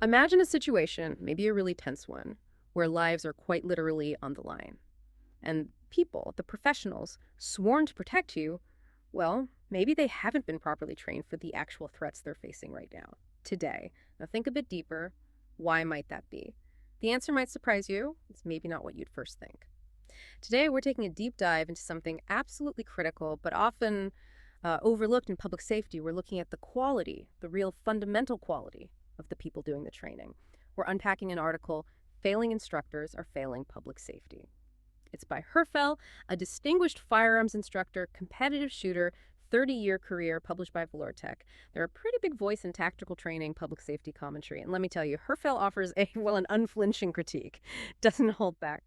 Imagine a situation, maybe a really tense one, where lives are quite literally on the line. And people, the professionals, sworn to protect you, well, maybe they haven't been properly trained for the actual threats they're facing right now, today. Now think a bit deeper. Why might that be? The answer might surprise you. It's maybe not what you'd first think. Today, we're taking a deep dive into something absolutely critical, but often overlooked in public safety. We're looking at the quality, the real fundamental quality of the people doing the training. We're unpacking an article, Failing Instructors Are Failing Public Safety. It's by Herfel, a distinguished firearms instructor, competitive shooter, 30-year career, published by Valortech. They're a pretty big voice in tactical training, public safety commentary. And let me tell you, Herfel offers an unflinching critique. Doesn't hold back.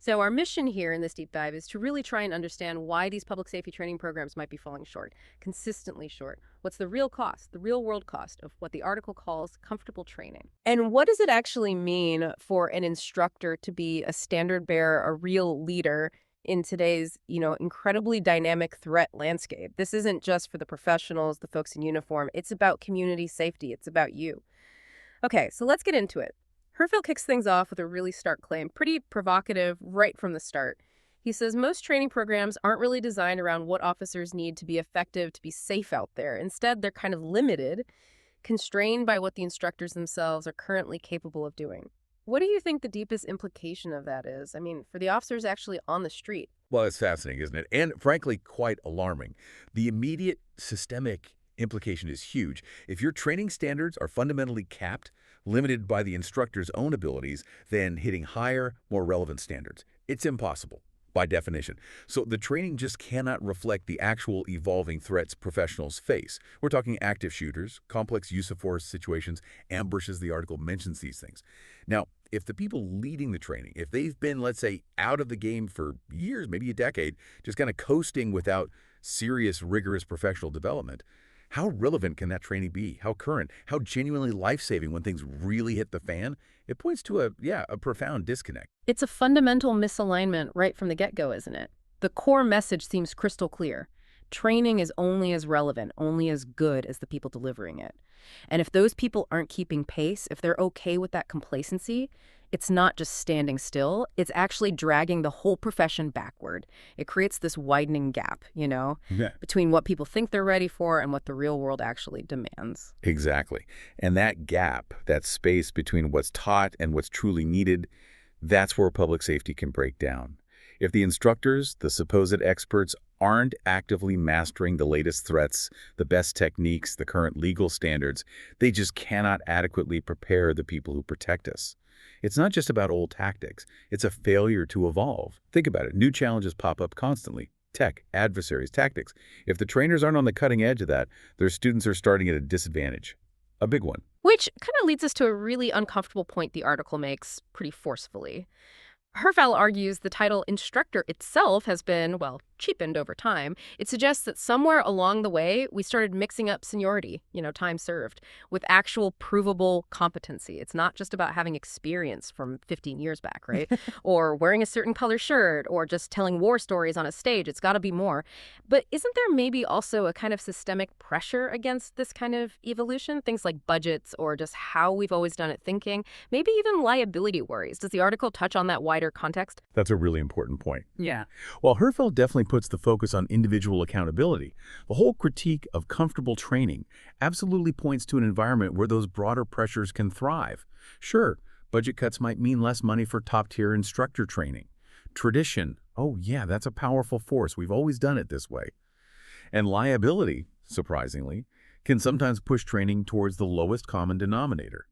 So our mission here in this deep dive is to really try and understand why these public safety training programs might be falling short, consistently short. What's the real cost, the real world cost of what the article calls comfortable training? And what does it actually mean for an instructor to be a standard bearer, a real leader in today's, incredibly dynamic threat landscape? This isn't just for the professionals, the folks in uniform. It's about community safety. It's about you. Okay, so let's get into it. Herfel kicks things off with a really stark claim, pretty provocative right from the start. He says most training programs aren't really designed around what officers need to be effective, to be safe out there. Instead, they're kind of limited, constrained by what the instructors themselves are currently capable of doing. What do you think the deepest implication of that is? I mean, for the officers actually on the street. Well, it's fascinating, isn't it? And frankly, quite alarming. The immediate systemic implication is huge. If your training standards are fundamentally capped, limited by the instructor's own abilities, then hitting higher, more relevant standards, it's impossible by definition. So the training just cannot reflect the actual evolving threats professionals face. We're talking active shooters, complex use of force situations, ambushes. The article mentions these things. Now, if the people leading the training, if they've been, let's say, out of the game for years, maybe a decade, just kind of coasting without serious, rigorous professional development, how relevant can that training be? How current? How genuinely life-saving when things really hit the fan? It points to a profound disconnect. It's a fundamental misalignment right from the get-go, isn't it? The core message seems crystal clear. Training is only as relevant, only as good as the people delivering it. And if those people aren't keeping pace, if they're okay with that complacency, it's not just standing still, it's actually dragging the whole profession backward. It creates this widening gap, Yeah. between what people think they're ready for and what the real world actually demands. Exactly. And that gap, that space between what's taught and what's truly needed, that's where public safety can break down. If the instructors, the supposed experts, aren't actively mastering the latest threats, the best techniques, the current legal standards, they just cannot adequately prepare the people who protect us. It's not just about old tactics. It's a failure to evolve. Think about it. New challenges pop up constantly. Tech, adversaries, tactics. If the trainers aren't on the cutting edge of that, their students are starting at a disadvantage. A big one. Which kind of leads us to a really uncomfortable point the article makes pretty forcefully. Herfel argues the title instructor itself has been, cheapened over time. It suggests that somewhere along the way, we started mixing up seniority, time served, with actual provable competency. It's not just about having experience from 15 years back, right? Or wearing a certain color shirt, or just telling war stories on a stage. It's got to be more. But isn't there maybe also a kind of systemic pressure against this kind of evolution? Things like budgets or just how we've always done it thinking, maybe even liability worries. Does the article touch on that wider context? That's a really important point. Yeah. While Herfel definitely puts the focus on individual accountability, the whole critique of comfortable training absolutely points to an environment where those broader pressures can thrive. Sure, budget cuts might mean less money for top-tier instructor training. Tradition, oh yeah, that's a powerful force. We've always done it this way. And liability, surprisingly, can sometimes push training towards the lowest common denominator.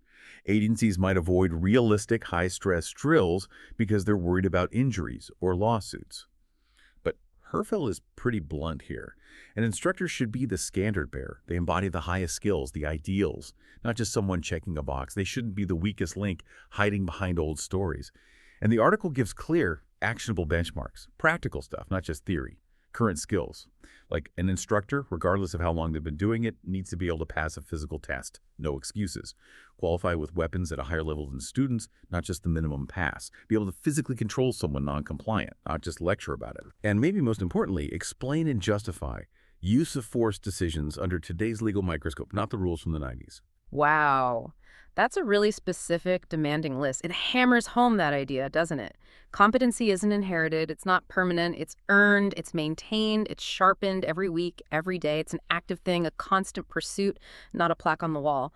Agencies might avoid realistic high-stress drills because they're worried about injuries or lawsuits. But Herfel is pretty blunt here. An instructor should be the standard bearer. They embody the highest skills, the ideals, not just someone checking a box. They shouldn't be the weakest link hiding behind old stories. And the article gives clear, actionable benchmarks, practical stuff, not just theory. Current skills. Like an instructor, regardless of how long they've been doing it, needs to be able to pass a physical test. No excuses. Qualify with weapons at a higher level than students, not just the minimum pass. Be able to physically control someone non-compliant, not just lecture about it. And maybe most importantly, explain and justify use of force decisions under today's legal microscope, not the rules from the 90s. Wow. That's a really specific, demanding list. It hammers home that idea, doesn't it? Competency isn't inherited, it's not permanent, it's earned, it's maintained, it's sharpened every week, every day. It's an active thing, a constant pursuit, not a plaque on the wall.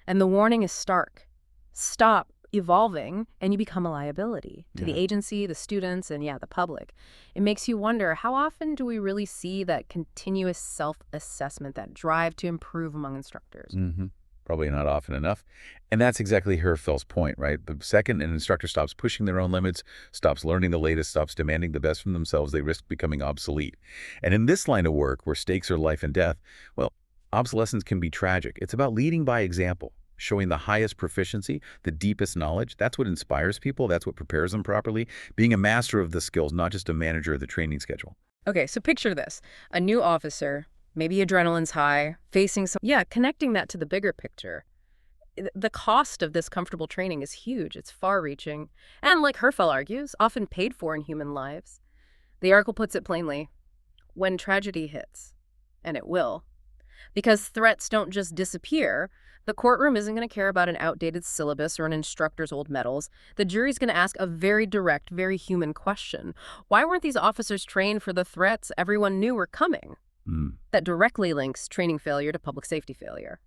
And the warning is stark. Stop evolving, and you become a liability to the Yeah. agency, the students, and yeah, the public. It makes you wonder, how often do we really see that continuous self-assessment, that drive to improve among instructors? hmm Probably not often enough. And that's exactly Herfel's point, right? The second an instructor stops pushing their own limits, stops learning the latest, stops demanding the best from themselves, they risk becoming obsolete. And in this line of work, where stakes are life and death, well, obsolescence can be tragic. It's about leading by example, showing the highest proficiency, the deepest knowledge. That's what inspires people. That's what prepares them properly. Being a master of the skills, not just a manager of the training schedule. Okay, so picture this. A new officer, maybe adrenaline's high, facing some, yeah, connecting that to the bigger picture. The cost of this comfortable training is huge. It's far-reaching, and like Herfel argues, often paid for in human lives. The article puts it plainly, when tragedy hits, and it will, because threats don't just disappear, the courtroom isn't going to care about an outdated syllabus or an instructor's old medals. The jury's going to ask a very direct, very human question. Why weren't these officers trained for the threats everyone knew were coming? Mm. That directly links training failure to public safety failure.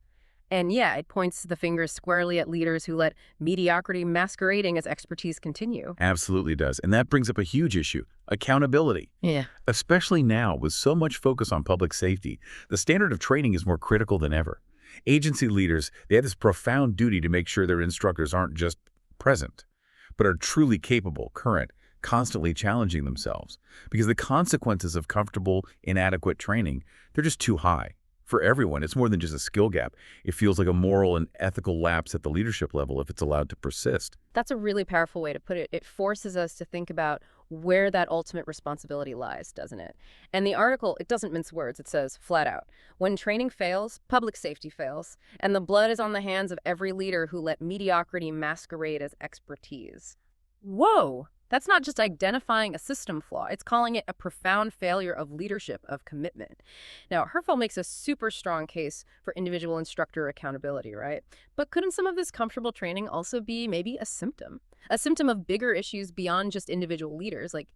And yeah, it points the finger squarely at leaders who let mediocrity masquerading as expertise continue. Absolutely does. And that brings up a huge issue, accountability. Yeah. Especially now, with so much focus on public safety, the standard of training is more critical than ever. Agency leaders, they have this profound duty to make sure their instructors aren't just present, but are truly capable, current, constantly challenging themselves. Because the consequences of comfortable, inadequate training, they're just too high. For everyone, it's more than just a skill gap. It feels like a moral and ethical lapse at the leadership level if it's allowed to persist. That's a really powerful way to put it. It forces us to think about where that ultimate responsibility lies, doesn't it? And the article, it doesn't mince words. It says flat out, when training fails, public safety fails, and the blood is on the hands of every leader who let mediocrity masquerade as expertise. Whoa! That's not just identifying a system flaw. It's calling it a profound failure of leadership, of commitment. Now, Herfel makes a super strong case for individual instructor accountability, right? But couldn't some of this comfortable training also be maybe a symptom? A symptom of bigger issues beyond just individual leaders, like,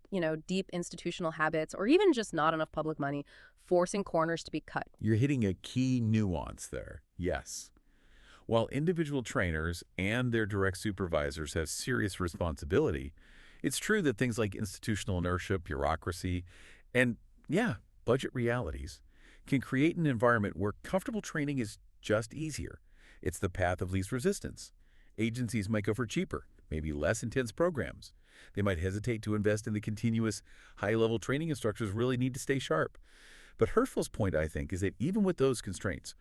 deep institutional habits or even just not enough public money forcing corners to be cut. You're hitting a key nuance there. Yes. While individual trainers and their direct supervisors have serious responsibility, it's true that things like institutional inertia, bureaucracy, and, yeah, budget realities can create an environment where comfortable training is just easier. It's the path of least resistance. Agencies might go for cheaper, maybe less intense programs. They might hesitate to invest in the continuous high-level training instructors really need to stay sharp. But Herschel's point, I think, is that even with those constraints,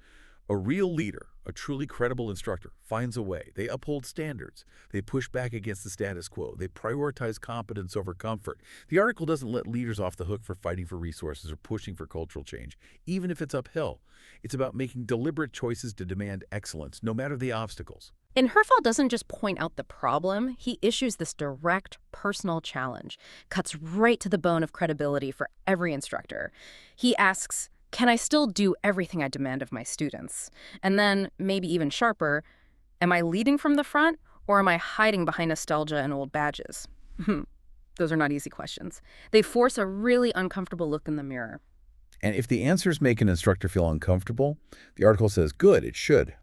a real leader, a truly credible instructor, finds a way. They uphold standards. They push back against the status quo. They prioritize competence over comfort. The article doesn't let leaders off the hook for fighting for resources or pushing for cultural change, even if it's uphill. It's about making deliberate choices to demand excellence, no matter the obstacles. And Herfel doesn't just point out the problem, he issues this direct personal challenge, cuts right to the bone of credibility for every instructor. He asks, can I still do everything I demand of my students? And then, maybe even sharper, am I leading from the front or am I hiding behind nostalgia and old badges? Those are not easy questions. They force a really uncomfortable look in the mirror. And if the answers make an instructor feel uncomfortable, the article says, good, it should.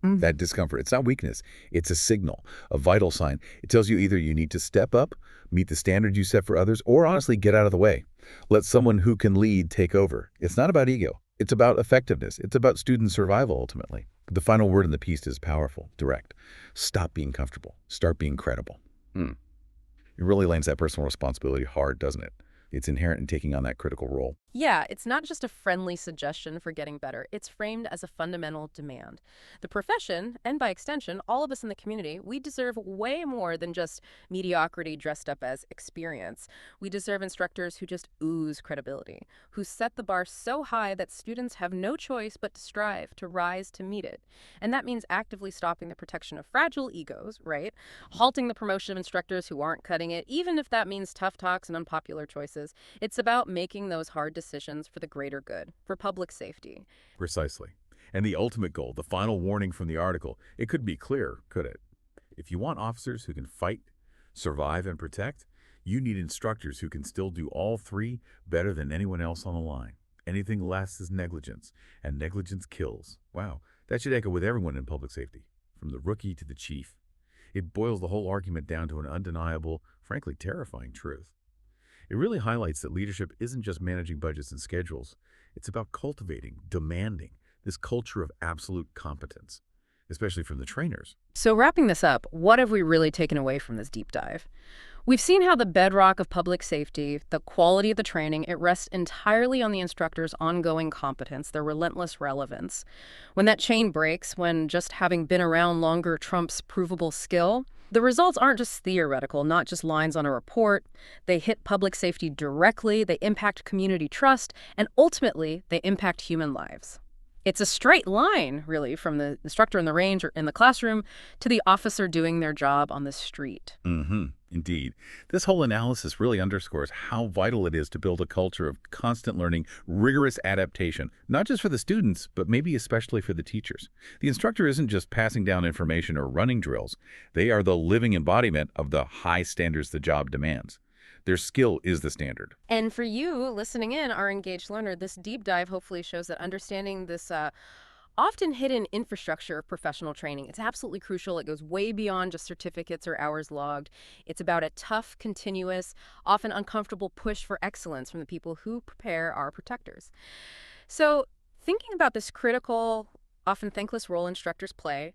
That discomfort, it's not weakness. It's a signal, a vital sign. It tells you either you need to step up, meet the standards you set for others, or honestly get out of the way. Let someone who can lead take over. It's not about ego. It's about effectiveness. It's about student survival, ultimately. The final word in the piece is powerful, direct. Stop being comfortable. Start being credible. It really lands that personal responsibility hard, doesn't it? It's inherent in taking on that critical role. Yeah, it's not just a friendly suggestion for getting better. It's framed as a fundamental demand. The profession, and by extension, all of us in the community, we deserve way more than just mediocrity dressed up as experience. We deserve instructors who just ooze credibility, who set the bar so high that students have no choice but to strive, to rise to meet it. And that means actively stopping the protection of fragile egos, right? Halting the promotion of instructors who aren't cutting it, even if that means tough talks and unpopular choices. It's about making those hard decisions for the greater good, for public safety. Precisely. And the ultimate goal, the final warning from the article, it could be clearer, could it? If you want officers who can fight, survive, and protect, you need instructors who can still do all three better than anyone else on the line. Anything less is negligence, and negligence kills. Wow, that should echo with everyone in public safety, from the rookie to the chief. It boils the whole argument down to an undeniable, frankly terrifying truth. It really highlights that leadership isn't just managing budgets and schedules. It's about cultivating, demanding this culture of absolute competence, especially from the trainers. So wrapping this up, what have we really taken away from this deep dive? We've seen how the bedrock of public safety, the quality of the training, it rests entirely on the instructor's ongoing competence, their relentless relevance. When that chain breaks, when just having been around longer trumps provable skill, the results aren't just theoretical, not just lines on a report. They hit public safety directly, they impact community trust, and ultimately, they impact human lives. It's a straight line, really, from the instructor in the range or in the classroom to the officer doing their job on the street. Indeed. This whole analysis really underscores how vital it is to build a culture of constant learning, rigorous adaptation, not just for the students, but maybe especially for the teachers. The instructor isn't just passing down information or running drills. They are the living embodiment of the high standards the job demands. Their skill is the standard. And for you listening in, our engaged learner, this deep dive hopefully shows that understanding this often hidden infrastructure of professional training, it's absolutely crucial. It goes way beyond just certificates or hours logged. It's about a tough, continuous, often uncomfortable push for excellence from the people who prepare our protectors. So thinking about this critical, often thankless role instructors play,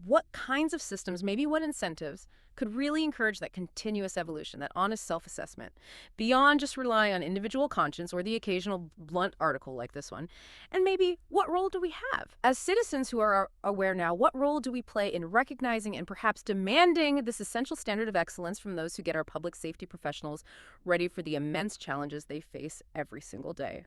what kinds of systems, maybe what incentives, could really encourage that continuous evolution, that honest self-assessment, beyond just relying on individual conscience or the occasional blunt article like this one? And maybe what role do we have? As citizens who are aware now, what role do we play in recognizing and perhaps demanding this essential standard of excellence from those who get our public safety professionals ready for the immense challenges they face every single day?